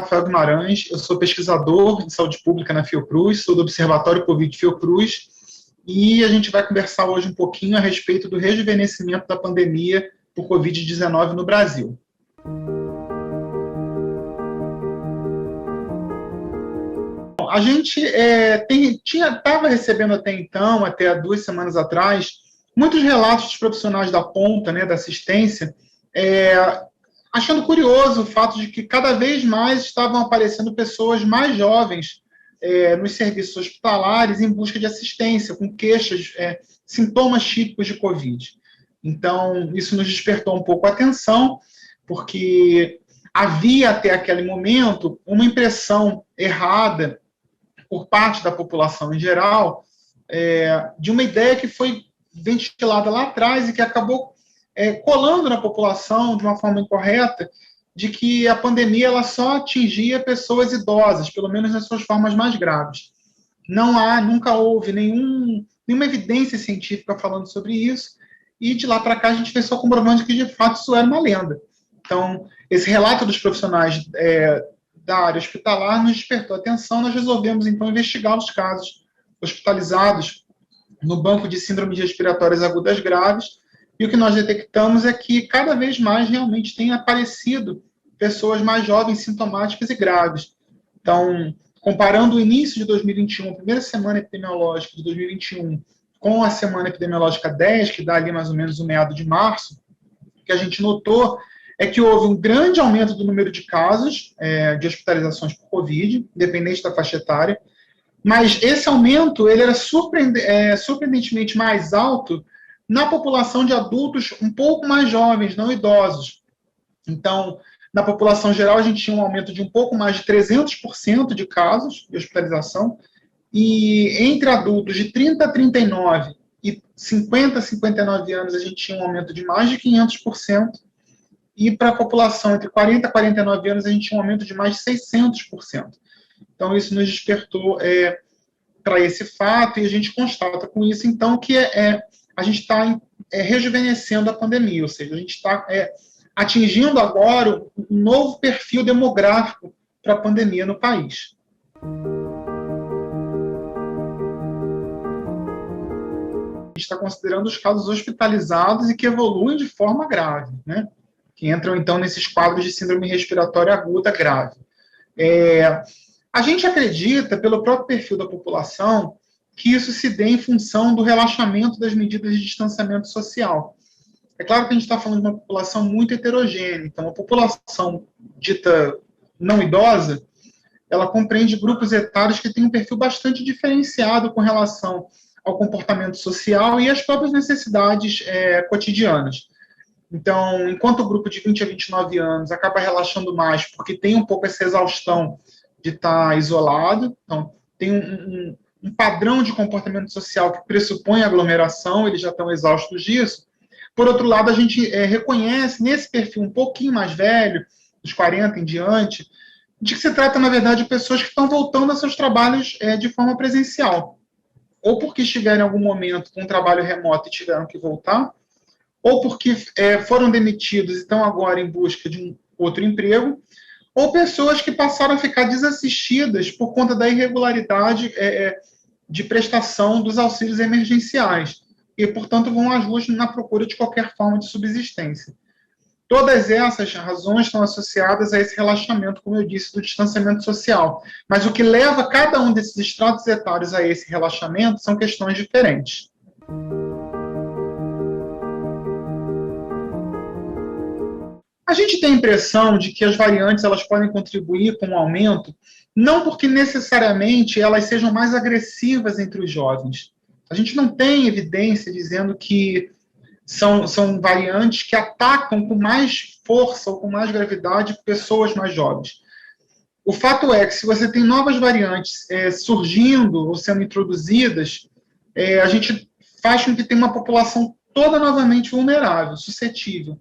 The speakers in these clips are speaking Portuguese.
Rafael Guimarães, eu sou pesquisador em saúde pública na Fiocruz, sou do Observatório Covid Fiocruz, e a gente vai conversar hoje um pouquinho a respeito do rejuvenescimento da pandemia por Covid-19 no Brasil. A gente estava recebendo até então, até 2 semanas atrás, muitos relatos de profissionais da ponta, da assistência, achando curioso o fato de que cada vez mais estavam aparecendo pessoas mais jovens nos serviços hospitalares em busca de assistência, com queixas, sintomas típicos de Covid. Então, isso nos despertou um pouco a atenção, porque havia até aquele momento uma impressão errada por parte da população em geral, de uma ideia que foi ventilada lá atrás e que acabou colando na população de uma forma incorreta, de que a pandemia ela só atingia pessoas idosas, pelo menos nas suas formas mais graves. Nunca houve nenhuma evidência científica falando sobre isso, e de lá para cá a gente vem só comprovando que de fato isso era uma lenda. Então, esse relato dos profissionais da área hospitalar nos despertou atenção, nós resolvemos então investigar os casos hospitalizados no banco de síndromes respiratórias agudas graves, e o que nós detectamos é que cada vez mais realmente tem aparecido pessoas mais jovens, sintomáticas e graves. Então, comparando o início de 2021, a primeira semana epidemiológica de 2021, com a semana epidemiológica 10, que dá ali mais ou menos o meado de março, o que a gente notou é que houve um grande aumento do número de casos de hospitalizações por Covid, independente da faixa etária, mas esse aumento ele era surpreendentemente mais alto na população de adultos um pouco mais jovens, não idosos. Então, na população geral, a gente tinha um aumento de um pouco mais de 300% de casos de hospitalização, e entre adultos de 30 a 39 e 50 a 59 anos, a gente tinha um aumento de mais de 500%, e para a população entre 40 a 49 anos, a gente tinha um aumento de mais de 600%. Então, isso nos despertou para esse fato, e a gente constata com isso, então, que a gente está rejuvenescendo a pandemia, ou seja, a gente está atingindo agora um novo perfil demográfico para a pandemia no país. A gente está considerando os casos hospitalizados e que evoluem de forma grave, que entram, então, nesses quadros de síndrome respiratória aguda grave. A gente acredita, pelo próprio perfil da população, que isso se dê em função do relaxamento das medidas de distanciamento social. É claro que a gente está falando de uma população muito heterogênea, então a população dita não idosa, ela compreende grupos etários que têm um perfil bastante diferenciado com relação ao comportamento social e às próprias necessidades cotidianas. Então, enquanto o grupo de 20 a 29 anos acaba relaxando mais porque tem um pouco essa exaustão de estar isolado, então tem um padrão de comportamento social que pressupõe aglomeração, eles já estão exaustos disso. Por outro lado, a gente reconhece nesse perfil um pouquinho mais velho, dos 40 em diante, de que se trata, na verdade, de pessoas que estão voltando a seus trabalhos de forma presencial. Ou porque estiveram em algum momento com um trabalho remoto e tiveram que voltar, ou porque foram demitidos e estão agora em busca de um outro emprego, ou pessoas que passaram a ficar desassistidas por conta da irregularidade de prestação dos auxílios emergenciais, e, portanto, vão às ruas na procura de qualquer forma de subsistência. Todas essas razões estão associadas a esse relaxamento, como eu disse, do distanciamento social. Mas o que leva cada um desses estratos etários a esse relaxamento são questões diferentes. A gente tem a impressão de que as variantes elas podem contribuir com o aumento, não porque necessariamente elas sejam mais agressivas entre os jovens. A gente não tem evidência dizendo que são variantes que atacam com mais força ou com mais gravidade pessoas mais jovens. O fato é que se você tem novas variantes surgindo ou sendo introduzidas, a gente faz com que tenha uma população toda novamente vulnerável, suscetível.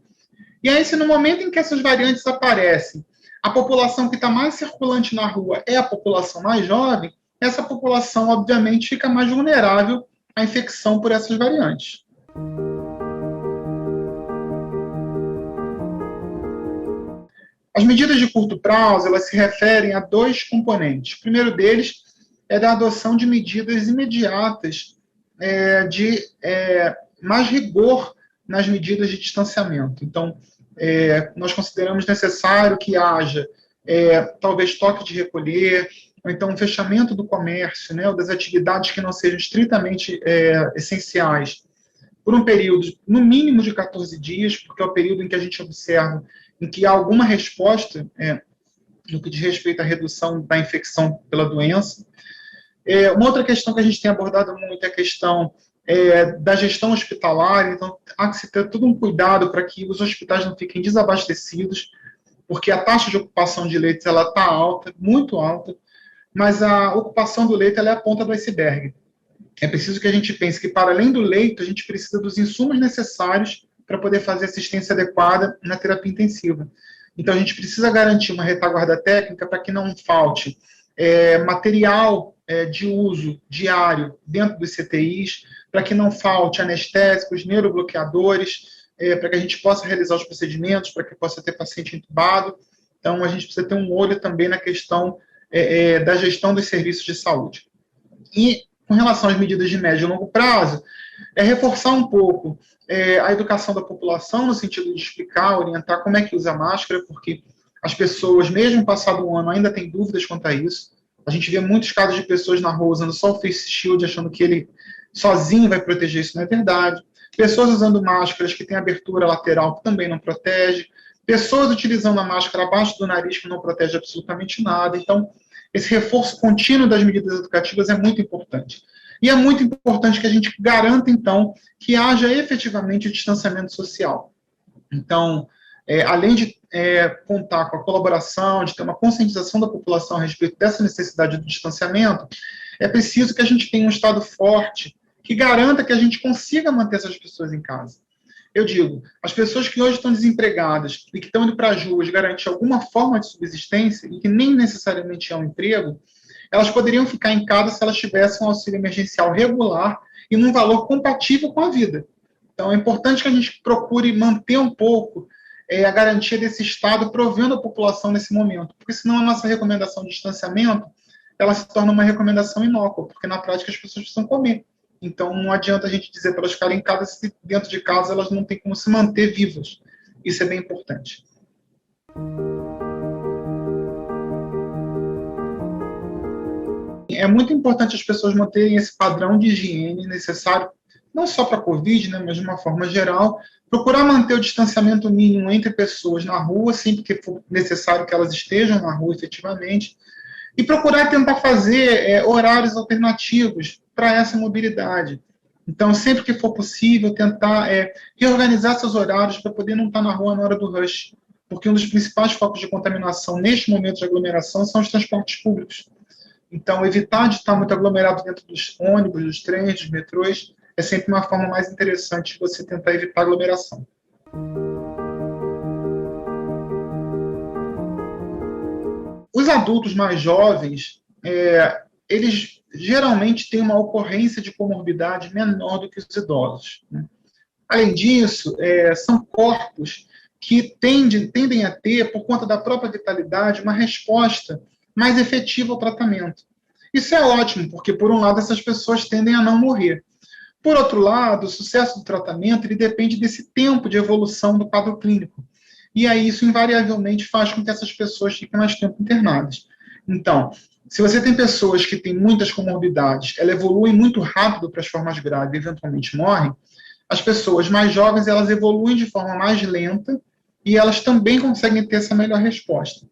E aí, se no momento em que essas variantes aparecem, a população que está mais circulante na rua é a população mais jovem, essa população, obviamente, fica mais vulnerável à infecção por essas variantes. As medidas de curto prazo, elas se referem a dois componentes. O primeiro deles é da adoção de medidas imediatas de mais rigor nas medidas de distanciamento. Então, nós consideramos necessário que haja, talvez, toque de recolher, ou então um fechamento do comércio, né, ou das atividades que não sejam estritamente essenciais, por um período, no mínimo, de 14 dias, porque é o período em que a gente observa em que há alguma resposta no que diz respeito à redução da infecção pela doença. Uma outra questão que a gente tem abordado muito é a questão da gestão hospitalar. Então, há que se ter todo um cuidado para que os hospitais não fiquem desabastecidos, porque a taxa de ocupação de leitos está alta, muito alta, mas a ocupação do leito ela é a ponta do iceberg. É preciso que a gente pense que, para além do leito, a gente precisa dos insumos necessários para poder fazer assistência adequada na terapia intensiva. Então, a gente precisa garantir uma retaguarda técnica para que não falte material de uso diário dentro dos CTIs, para que não falte anestésicos, neurobloqueadores, para que a gente possa realizar os procedimentos, para que possa ter paciente entubado. Então, a gente precisa ter um olho também na questão da gestão dos serviços de saúde. E, com relação às medidas de médio e longo prazo, reforçar um pouco a educação da população, no sentido de explicar, orientar como é que usa a máscara, porque as pessoas, mesmo passado um ano, ainda têm dúvidas quanto a isso. A gente vê muitos casos de pessoas na rua usando só o face shield, achando que ele sozinho vai proteger. Isso não é verdade. Pessoas usando máscaras que têm abertura lateral, que também não protege. Pessoas utilizando a máscara abaixo do nariz, que não protege absolutamente nada. Então, esse reforço contínuo das medidas educativas é muito importante. E é muito importante que a gente garanta, então, que haja efetivamente o distanciamento social. Então, além de contar com a colaboração, de ter uma conscientização da população a respeito dessa necessidade do distanciamento, é preciso que a gente tenha um Estado forte que garanta que a gente consiga manter essas pessoas em casa. Eu digo, as pessoas que hoje estão desempregadas e que estão indo para as ruas garantir alguma forma de subsistência, e que nem necessariamente é um emprego, elas poderiam ficar em casa se elas tivessem um auxílio emergencial regular e num valor compatível com a vida. Então, é importante que a gente procure manter um pouco a garantia desse Estado provendo a população nesse momento, porque senão a nossa recomendação de distanciamento, ela se torna uma recomendação inócua, porque na prática as pessoas precisam comer. Então, não adianta a gente dizer para elas ficarem em casa se dentro de casa elas não têm como se manter vivas. Isso é bem importante. É muito importante as pessoas manterem esse padrão de higiene necessário, não só para a Covid, né, mas de uma forma geral, procurar manter o distanciamento mínimo entre pessoas na rua, sempre que for necessário que elas estejam na rua efetivamente, e procurar tentar fazer horários alternativos para essa mobilidade. Então, sempre que for possível, tentar reorganizar seus horários para poder não estar na rua na hora do rush, porque um dos principais focos de contaminação neste momento de aglomeração são os transportes públicos. Então, evitar de estar muito aglomerado dentro dos ônibus, dos trens, dos metrôs, é sempre uma forma mais interessante de você tentar evitar aglomeração. Os adultos mais jovens, eles geralmente têm uma ocorrência de comorbidade menor do que os idosos, né? Além disso, são corpos que tendem a ter, por conta da própria vitalidade, uma resposta mais efetiva ao tratamento. Isso é ótimo, porque, por um lado, essas pessoas tendem a não morrer. Por outro lado, o sucesso do tratamento ele depende desse tempo de evolução do quadro clínico. E aí isso, invariavelmente, faz com que essas pessoas fiquem mais tempo internadas. Então, se você tem pessoas que têm muitas comorbidades, elas evoluem muito rápido para as formas graves e eventualmente morrem, as pessoas mais jovens elas evoluem de forma mais lenta e elas também conseguem ter essa melhor resposta.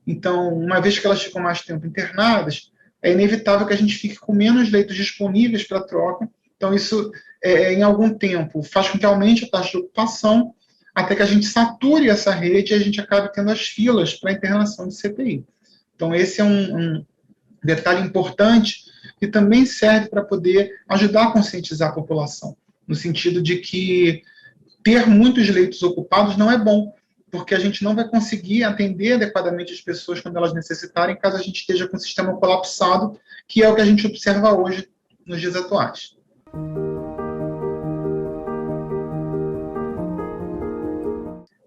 Então, uma vez que elas ficam mais tempo internadas, é inevitável que a gente fique com menos leitos disponíveis para troca. Então, isso, em algum tempo, faz com que aumente a taxa de ocupação, até que a gente sature essa rede e a gente acabe tendo as filas para internação de CTI. Então, esse é um detalhe importante que também serve para poder ajudar a conscientizar a população, no sentido de que ter muitos leitos ocupados não é bom, porque a gente não vai conseguir atender adequadamente as pessoas quando elas necessitarem, caso a gente esteja com o sistema colapsado, que é o que a gente observa hoje nos dias atuais.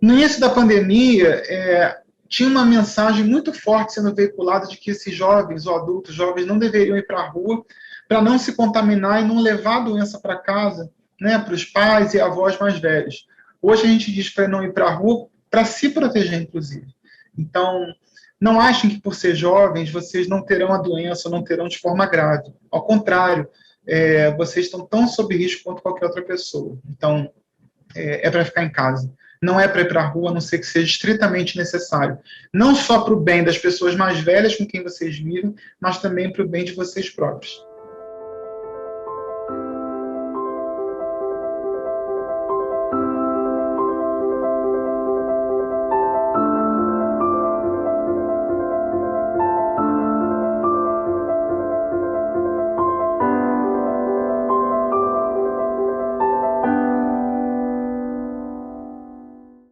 No início da pandemia, tinha uma mensagem muito forte sendo veiculada de que esses jovens ou adultos jovens não deveriam ir para a rua para não se contaminar e não levar a doença para casa, né, para os pais e avós mais velhos. Hoje a gente diz para não ir para a rua para se proteger, inclusive. Então, não achem que por ser jovens vocês não terão a doença, não terão de forma grave. Ao contrário, vocês estão tão sob risco quanto qualquer outra pessoa. Então, é para ficar em casa. Não é para ir para a rua, a não ser que seja estritamente necessário. Não só para o bem das pessoas mais velhas com quem vocês vivem, mas também para o bem de vocês próprios.